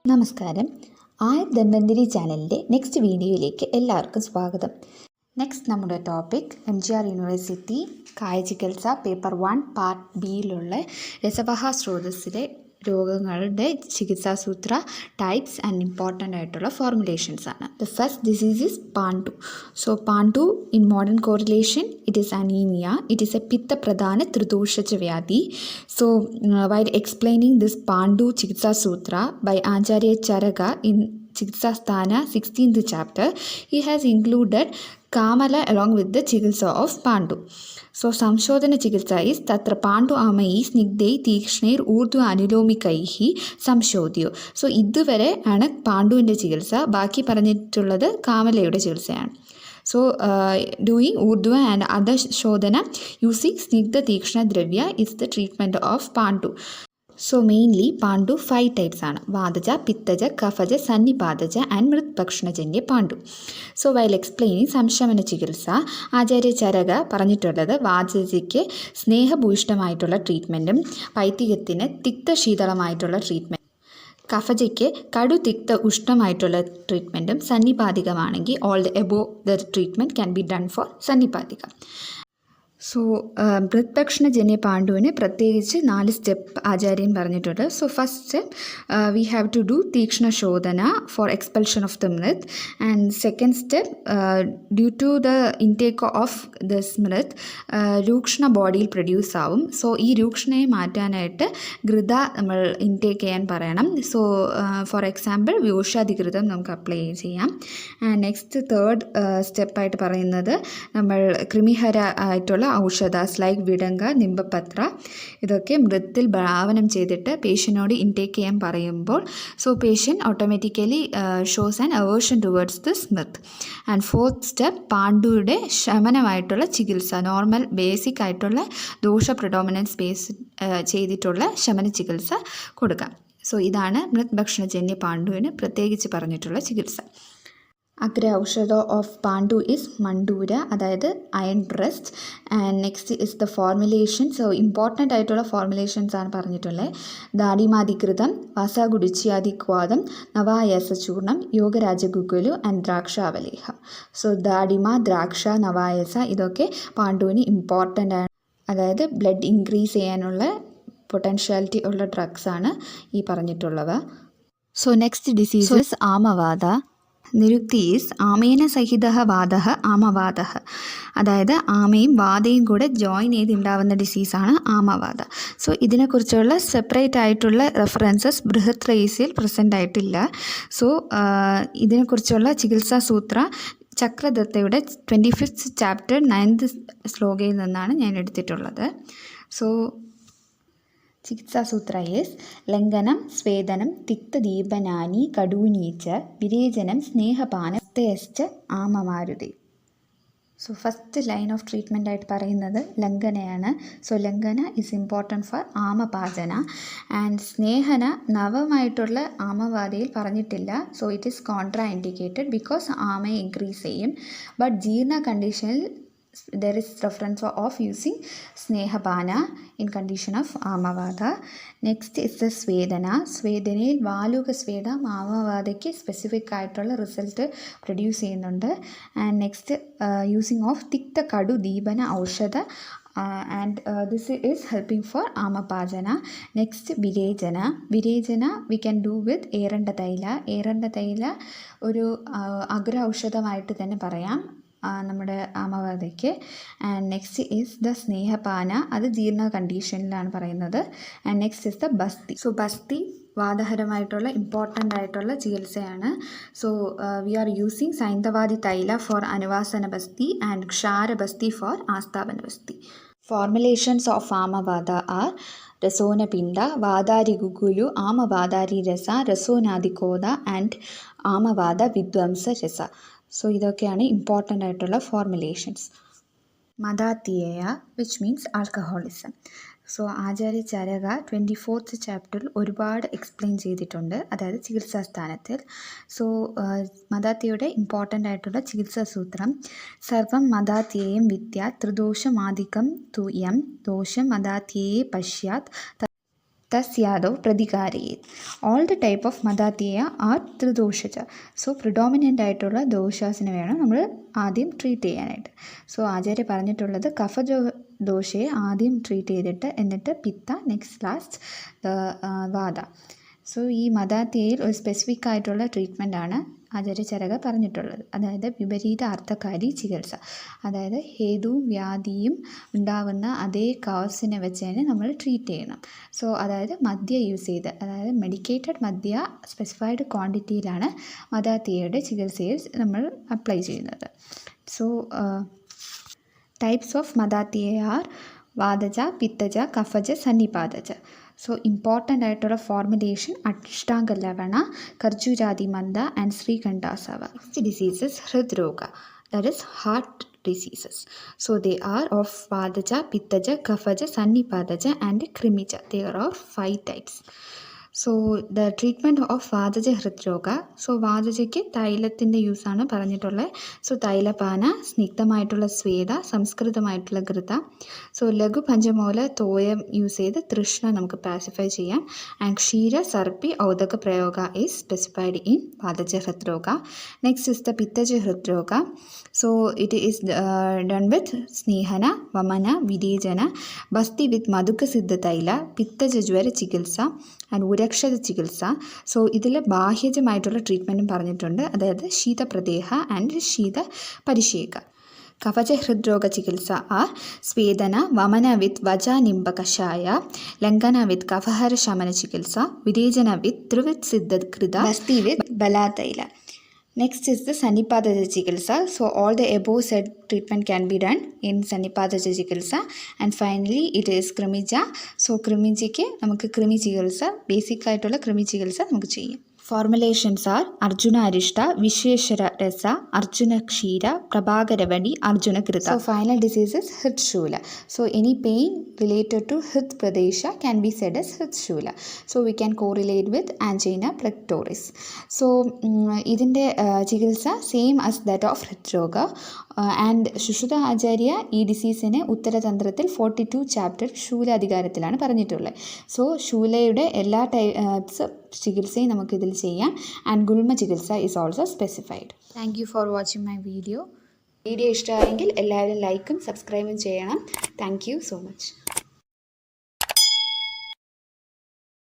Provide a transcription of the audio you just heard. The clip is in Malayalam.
നമസ്കാരം. ധന്വന്തരി ചാനലിൻ്റെ നെക്സ്റ്റ് വീഡിയോയിലേക്ക് എല്ലാവർക്കും സ്വാഗതം. നെക്സ്റ്റ് നമ്മുടെ ടോപ്പിക് MGR യൂണിവേഴ്സിറ്റി കായ ചികിത്സ പേപ്പർ 1 പാർട്ട് ബിയിലുള്ള രസവഹ സ്രോതസ്സിലെ രോഗങ്ങളുടെ ചികിത്സാസൂത്ര ടൈപ്സ് ആൻഡ് ഇമ്പോർട്ടൻ്റ് ആയിട്ടുള്ള ഫോർമുലേഷൻസ് ആണ്. ദ ഫസ്റ്റ് ഡിസീസ് ഈസ് പാണ്ഡു. സോ പാണ്ഡു in modern correlation it is anaemia. It is a പിത്തപ്രധാന ത്രിദോഷജ വ്യാധി. സോ വൈൽ എക്സ്പ്ലെയിനിങ് ദിസ് പാണ്ഡു ചികിത്സാസൂത്ര by Acharya Charaka in Chikitsasthana 16th chapter, he has included Kamala along with the Chikitsa of Pandu. So Samshodhana Chikitsa is Tatra Pandu Amai Snigdei Tikshnair Urdu Anilomikaihi Samshodhyo. So ഇതുവരെ ആണ് പാണ്ഡുവിൻ്റെ ചികിത്സ. ബാക്കി പറഞ്ഞിട്ടുള്ളത് കാമലയുടെ ചികിത്സയാണ്. So doing Urdu and other Shodhana using Snigdha Tikshna Dravya is the treatment of Pandu. So mainly Pandu 5 types ആണ്. വാതജ, പിത്തജ, കഫജ, സന്നിപാതജ ആൻഡ് മൃത്ഭക്ഷണജന്യ പാണ്ഡു. സോ വൈൽ എക്സ്പ്ലെയിനിങ് സംശമന ചികിത്സ, ആചാര്യ ചരക പറഞ്ഞിട്ടുള്ളത് വാതജയ്ക്ക് സ്നേഹഭൂയിഷ്ടമായിട്ടുള്ള ട്രീറ്റ്മെൻറ്റും പൈത്തികത്തിന് തിക്തശീതളമായിട്ടുള്ള ട്രീറ്റ്മെൻറ്റ്, കഫജയ്ക്ക് കടുതിക്ത ഉഷ്ണമായിട്ടുള്ള ട്രീറ്റ്മെൻറ്റും, സന്നിപാതികമാണെങ്കിൽ all the above the treatment can be done for സന്നിപാതിക. സോ മൃത്ഭക്ഷണജന്യ പാണ്ഡുവിന് പ്രത്യേകിച്ച് 4 സ്റ്റെപ്പ് ആചാര്യൻ പറഞ്ഞിട്ടുണ്ട്. So first step we have to do തീക്ഷ്ണ ശോധന ഫോർ എക്സ്പെൽഷൻ ഓഫ് ദ മൃത്. And second step due to the intake of this മൃത് രൂക്ഷണ ബോഡിയിൽ പ്രൊഡ്യൂസ് ആവും. സോ ഈ രൂക്ഷണയെ മാറ്റാനായിട്ട് ഘൃത നമ്മൾ ഇൻടേക്ക് ചെയ്യാൻ പറയണം. സോ ഫോർ എക്സാമ്പിൾ വ്യോഷാധികൃതം നമുക്ക് അപ്ലൈ ചെയ്യാം. ആൻഡ് നെക്സ്റ്റ് തേർഡ് സ്റ്റെപ്പായിട്ട് പറയുന്നത് നമ്മൾ കൃമിഹര ആയിട്ടുള്ള ഔഷധാസ് ലൈക്ക് വിടങ്ക, നിംബപത്ര ഇതൊക്കെ മൃത്തിൽ ഭാവനം ചെയ്തിട്ട് പേഷ്യനോട് ഇൻടേക്ക് ചെയ്യാൻ പറയുമ്പോൾ so patient automatically shows an aversion towards this മൃത്. ആൻഡ് ഫോർത്ത് സ്റ്റെപ്പ് പാണ്ഡുയുടെ ശമനമായിട്ടുള്ള ചികിത്സ, നോർമൽ ബേസിക് ആയിട്ടുള്ള ദോഷ പ്രിഡോമിനൻസ് ബേസ് ചെയ്തിട്ടുള്ള ശമന ചികിത്സ കൊടുക്കാം. സോ ഇതാണ് മൃത്ഭക്ഷണജന്യ പാണ്ഡുവിന് പ്രത്യേകിച്ച് പറഞ്ഞിട്ടുള്ള ചികിത്സ. അഗ്ര ഔഷധ ഓഫ് പാണ്ഡു ഇസ് മണ്ടൂര, അതായത് iron breast. And next is the formulation. So important ആയിട്ടുള്ള ഫോർമുലേഷൻസ് ആണ് പറഞ്ഞിട്ടുള്ളത്. ദാഡിമാധികൃതം, വാസാഗുഡിച്യാദിക്വാദം, നവായസചൂർണം, യോഗരാജഗുഗുലു ആൻഡ് ദ്രാക്ഷാവലേഹ. സോ ദാഡിമ, ദ്രാക്ഷ, നവായസ ഇതൊക്കെ പാണ്ഡുവിന് ഇമ്പോർട്ടൻ്റ് ആണ്. അതായത് ബ്ലഡ് ഇൻക്രീസ് ചെയ്യാനുള്ള പൊട്ടൻഷ്യാലിറ്റി ഉള്ള ഡ്രഗ്സ് ആണ് ഈ പറഞ്ഞിട്ടുള്ളവ. സോ നെക്സ്റ്റ് ഡിസീസസ് ആമവാദ. നിരുക്തി ഈസ് ആമേന സഹിത വാദ ആമവാദ, അതായത് ആമയും വാതയും കൂടെ ജോയിൻ ചെയ്ത് ഉണ്ടാവുന്ന ഡിസീസാണ് ആമവാദ. സോ ഇതിനെക്കുറിച്ചുള്ള സെപ്പറേറ്റ് ആയിട്ടുള്ള റെഫറൻസസ് ബൃഹത്രയീസിൽ പ്രസൻ്റ് ആയിട്ടില്ല. സോ ഇതിനെക്കുറിച്ചുള്ള ചികിത്സാസൂത്ര ചക്രദത്തയുടെ 25th ചാപ്റ്റർ 9th ശ്ലോകയിൽ നിന്നാണ് ഞാൻ എടുത്തിട്ടുള്ളത്. സോ ചികിത്സാസൂത്ര ഈസ് ലംഘനം, സ്വേദനം, തിക്തദീപനാനി കടൂനീച്ച, വിരേചനം, സ്നേഹപാനസ്തയശ്ച ആമമാരുതി. So first line of treatment ആയിട്ട് പറയുന്നത് ലംഘനയാണ്. സോ ലംഘന ഈസ് ഇമ്പോർട്ടൻറ്റ് ഫോർ ആമപാചന. ആൻഡ് സ്നേഹന നവമായിട്ടുള്ള ആമവാദിയിൽ പറഞ്ഞിട്ടില്ല. So it is contraindicated because ആമയെ ഇൻക്രീസ് ചെയ്യും. ബട്ട് ജീർണ കണ്ടീഷനിൽ there is reference of using snehapana in condition of amavada. Next is the swedana. സ്വേദനയിൽ വാലുക സ്വേദ ആമവാദയ്ക്ക് സ്പെസിഫിക് ആയിട്ടുള്ള റിസൾട്ട് പ്രൊഡ്യൂസ് ചെയ്യുന്നുണ്ട്. ആൻഡ് നെക്സ്റ്റ് യൂസിങ് ഓഫ് തിക്ത കടു ദീപന ഔഷധ and this is helping for ആമപാചന. നെക്സ്റ്റ് വിരേചന. വിരേചന വി ക്യാൻ ഡു വിത്ത് ഏറണ്ട തൈല. ഏറണ്ട തൈല ഒരു അഗ്ര ഔഷധമായിട്ട് തന്നെ പറയാം നമ്മുടെ ആമവാദയ്ക്ക്. ആൻഡ് നെക്സ്റ്റ് ഈസ് ദ സ്നേഹപാന, അത് ജീർണ കണ്ടീഷനിലാണ് പറയുന്നത്. ആൻഡ് നെക്സ്റ്റ് ഈസ് ദ ബസ്തി. സോ ബസ്തി വാദഹരമായിട്ടുള്ള ഇമ്പോർട്ടൻ്റ് ആയിട്ടുള്ള ചികിത്സയാണ്. So we are using സൈന്ധവാദി തൈല for അനുവാസന ബസ്തി ആൻഡ് ക്ഷാരബസ്തി ഫോർ ആസ്ഥാപന ബസ്തി. ഫോർമുലേഷൻസ് ഓഫ് ആമവാദ ആർ രസോനപിണ്ട, വാദാരി ഗുഗുലു, ആമവാദാരി രസ, രസോനാദികോദ ആൻഡ് ആമവാദ വിധ്വംസ രസ. സോ ഇതൊക്കെയാണ് ഇമ്പോർട്ടൻ്റ് ആയിട്ടുള്ള ഫോർമുലേഷൻസ്. മദാത്യയ which means alcoholism. So Acharya Charaka 24th ചാപ്റ്ററിൽ ഒരുപാട് എക്സ്പ്ലെയിൻ ചെയ്തിട്ടുണ്ട്, അതായത് ചികിത്സാസ്ഥാനത്തിൽ. സോ മദാത്യയുടെ ഇമ്പോർട്ടൻ്റ് ആയിട്ടുള്ള ചികിത്സാ സൂത്രം: സർവം മദാത്യയം വിദ്യ ത്രിദോഷമാധികം തു യം ദോഷം മദാത്യയെ പശ്യാത് തസ്യാദോ പ്രതികാരയേത്. ഓൾ ദ ടൈപ്പ് ഓഫ് മദാത്യയ ആർ ത്രിദോഷജ. സോ പ്രിഡോമിനൻ്റ് ആയിട്ടുള്ള ദോഷാസിനെ വേണം നമ്മൾ ആദ്യം ട്രീറ്റ് ചെയ്യാനായിട്ട്. സോ ആചാര്യ പറഞ്ഞിട്ടുള്ളത് ദോഷയെ ആദ്യം ട്രീറ്റ് ചെയ്തിട്ട് എന്നിട്ട് പിത്ത, നെക്സ്റ്റ് ലാസ്റ്റ് വാത. സോ ഈ മദാത്യയിൽ ഒരു സ്പെസിഫിക് ആയിട്ടുള്ള ട്രീറ്റ്മെൻറ്റാണ് ആചാര്യ ചരക പറഞ്ഞിട്ടുള്ളത്, അതായത് വിപരീത അർത്ഥകാരി ചികിത്സ. അതായത് ഹേതുവും വ്യാധിയും ഉണ്ടാവുന്ന അതേ കാസിനെ വെച്ച് തന്നെ നമ്മൾ ട്രീറ്റ് ചെയ്യണം. സോ അതായത് മദ്യ യൂസ് ചെയ്ത്, അതായത് മെഡിക്കേറ്റഡ് മദ്യ സ്പെസിഫൈഡ് ക്വാണ്ടിറ്റിയിലാണ് മദാത്യയുടെ ചികിത്സയിൽ നമ്മൾ അപ്ലൈ ചെയ്യുന്നത്. സോ ടൈപ്സ് ഓഫ് മദാത്യയ ആർ വാതജ, പിത്തജ, കഫജ, സന്നിപാതജ. സോ ഇമ്പോർട്ടൻ്റ് ആയിട്ടുള്ള ഫോർമുലേഷൻ: അഷ്ടാംഗ ലവണ, ഖർജൂരാതി മന്ദ ആൻഡ് ശ്രീകണ്ഠാസവ. നെക്സ്റ്റ് ഡിസീസസ്: ഹൃദ്രോഗ, that is heart diseases. So they are of Vadaja, Pittaja, Kaphaja, Sannipadaja and Krimija. There are 5 types. So the treatment of Vadaja Hridroga. So വാദജയ്ക്ക് തൈലത്തിൻ്റെ യൂസാണ് പറഞ്ഞിട്ടുള്ളത്. സോ തൈലപാന, സ്നിഗ്ധമായിട്ടുള്ള സ്വേദ, സംസ്കൃതമായിട്ടുള്ള ഘൃത. സോ ലഘു പഞ്ചമൂല തോയം യൂസ് ചെയ്ത് തൃഷ്ണ നമുക്ക് പാസിഫൈ ചെയ്യാം. ആൻഡ് ക്ഷീര സർപ്പി ഔദക പ്രയോഗ ഈസ് സ്പെസിഫൈഡ് ഇൻ വാദജ ഹൃദ്രോഗ. നെക്സ്റ്റ് ഇസ് ദ പിത്തജ ഹൃദ്രോഗ. So it is done with സ്നേഹന, വമന, വിരേചന, ബസ്തി വിത്ത് മധുക സിദ്ധ തൈല, പിത്തജ ജ്വര ചികിത്സ ആൻഡ് ഉരക്ഷത ചികിത്സ. സോ ഇതിൽ ബാഹ്യജമായിട്ടുള്ള ട്രീറ്റ്മെൻറ്റും പറഞ്ഞിട്ടുണ്ട്, അതായത് ശീതപ്രദേഹ ആൻഡ് ശീത പരിശേക. കവച ഹൃദ്രോഗ ചികിത്സ ആർ സ്വേദന, വമന വിത്ത് വജാനിംബ കഷായ, ലംഘന വിത്ത് കഫഹര ശമന ചികിത്സ, വിരേചന വിത്ത് ത്രിവിത് സിദ്ധ കൃത, ബസ്തി വിത്ത് ബലാതൈല. Next is the Sannipadaja Chikitsa. So all the above said treatment can be done in Sannipadaja Chikitsa. And finally it is Krimija. So Krimijike നമുക്ക് കൃമി ചികിത്സ, ബേസിക് ആയിട്ടുള്ള കൃമി ചികിത്സ നമുക്ക് ചെയ്യാം. Formulations are Arjuna Arishta, Visheshara Rasa, Arjuna Kshira, Prabhagaravadi, Arjuna Krita. So final disease is Hridshula. So any pain related to Hrid Pradesha can be said as Hridshula. So we can correlate with angina pectoris. So ഇതിൻ്റെ ചികിത്സ സെയിം ആസ് ദാറ്റ് ഓഫ് ഹൃദ്രോഗ. ആൻഡ് ശുശ്രുത ആചാര്യ ഈ ഡിസീസിനെ ഉത്തരതന്ത്രത്തിൽ 42 ചാപ്റ്റർ ശൂലാധികാരത്തിലാണ് പറഞ്ഞിട്ടുള്ളത്. സോ ശൂലയുടെ എല്ലാ ടൈപ്സ് ചികിത്സയും നമുക്കിതിൽ ചെയ്യാം. ആൻഡ് ഗുൽമ ചികിത്സ is also specified. Thank you for watching my video. Video ഇഷ്ടമായെങ്കിൽ എല്ലാവരും ലൈക്കും സബ്സ്ക്രൈബും ചെയ്യണം. Thank you so much.